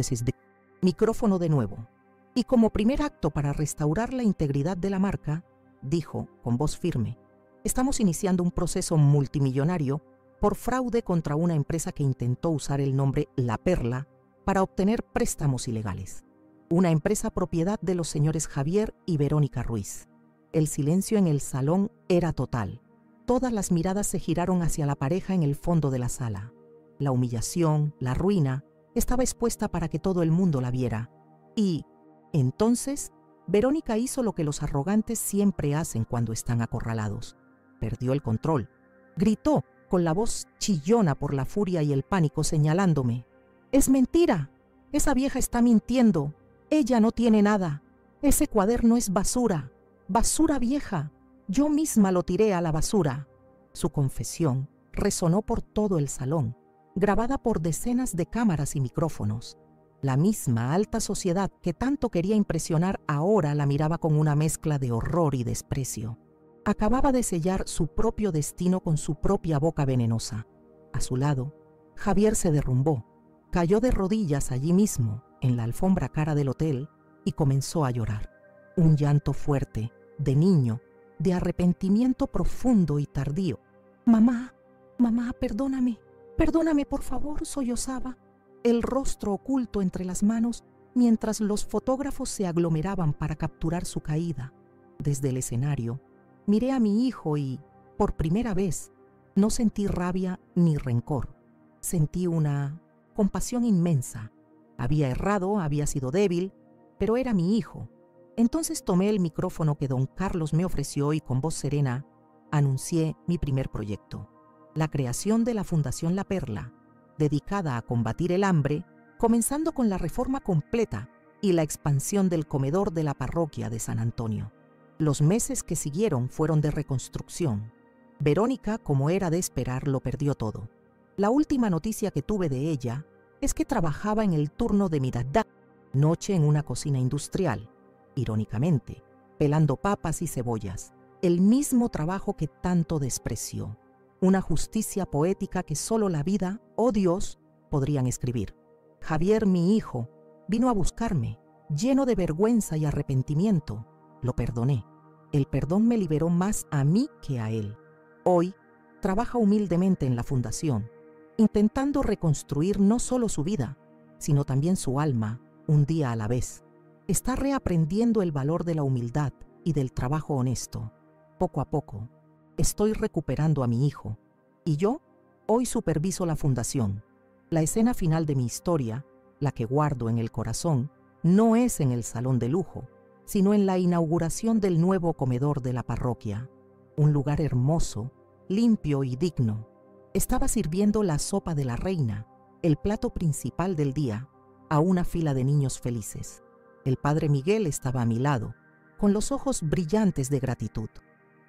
Speaker 1: micrófono de nuevo y como primer acto para restaurar la integridad de la marca, dijo con voz firme: estamos iniciando un proceso multimillonario por fraude contra una empresa que intentó usar el nombre La Perla para obtener préstamos ilegales. Una empresa propiedad de los señores Javier y Verónica Ruiz. El silencio en el salón era total. Todas las miradas se giraron hacia la pareja en el fondo de la sala. La humillación, la ruina, estaba expuesta para que todo el mundo la viera. Y, entonces, Verónica hizo lo que los arrogantes siempre hacen cuando están acorralados. Perdió el control. Gritó con la voz chillona por la furia y el pánico, señalándome: ¡es mentira! Esa vieja está mintiendo. Ella no tiene nada. Ese cuaderno es basura. Basura vieja. Yo misma lo tiré a la basura. Su confesión resonó por todo el salón, grabada por decenas de cámaras y micrófonos. La misma alta sociedad que tanto quería impresionar ahora la miraba con una mezcla de horror y desprecio. Acababa de sellar su propio destino con su propia boca venenosa. A su lado, Javier se derrumbó, cayó de rodillas allí mismo, en la alfombra cara del hotel, y comenzó a llorar. Un llanto fuerte, de niño, de arrepentimiento profundo y tardío. «Mamá, mamá, perdóname, perdóname, por favor», sollozaba, el rostro oculto entre las manos, mientras los fotógrafos se aglomeraban para capturar su caída. Desde el escenario, miré a mi hijo y, por primera vez, no sentí rabia ni rencor. Sentí una compasión inmensa. Había errado, había sido débil, pero era mi hijo. Entonces tomé el micrófono que don Carlos me ofreció y con voz serena anuncié mi primer proyecto: la creación de la Fundación La Perla, dedicada a combatir el hambre, comenzando con la reforma completa y la expansión del comedor de la parroquia de San Antonio. Los meses que siguieron fueron de reconstrucción. Verónica, como era de esperar, lo perdió todo. La última noticia que tuve de ella es que trabajaba en el turno de mitad, noche en una cocina industrial, irónicamente, pelando papas y cebollas, el mismo trabajo que tanto despreció. Una justicia poética que solo la vida o Dios podrían escribir. Javier, mi hijo, vino a buscarme, lleno de vergüenza y arrepentimiento. Lo perdoné. El perdón me liberó más a mí que a él. Hoy trabaja humildemente en la fundación, intentando reconstruir no solo su vida, sino también su alma, un día a la vez. Está reaprendiendo el valor de la humildad y del trabajo honesto. Poco a poco, Estoy recuperando a mi hijo. Y yo, hoy superviso la fundación. La escena final de mi historia, la que guardo en el corazón, no es en el salón de lujo, sino en la inauguración del nuevo comedor de la parroquia. Un lugar hermoso, limpio y digno. Estaba sirviendo la sopa de la reina, el plato principal del día, a una fila de niños felices. El padre Miguel estaba a mi lado, con los ojos brillantes de gratitud.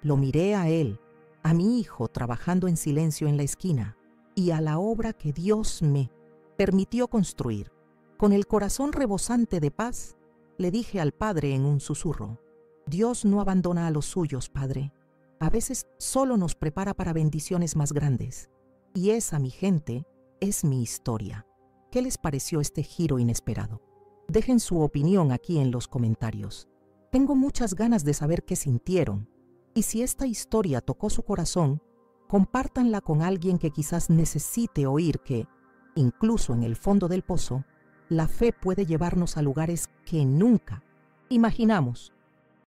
Speaker 1: Lo miré a él, a mi hijo trabajando en silencio en la esquina, y a la obra que Dios me permitió construir. Con el corazón rebosante de paz, le dije al padre en un susurro: Dios no abandona a los suyos, padre. A veces solo nos prepara para bendiciones más grandes. Y esa, mi gente, es mi historia. ¿Qué les pareció este giro inesperado? Dejen su opinión aquí en los comentarios. Tengo muchas ganas de saber qué sintieron. Y si esta historia tocó su corazón, compártanla con alguien que quizás necesite oír que, incluso en el fondo del pozo, la fe puede llevarnos a lugares que nunca imaginamos.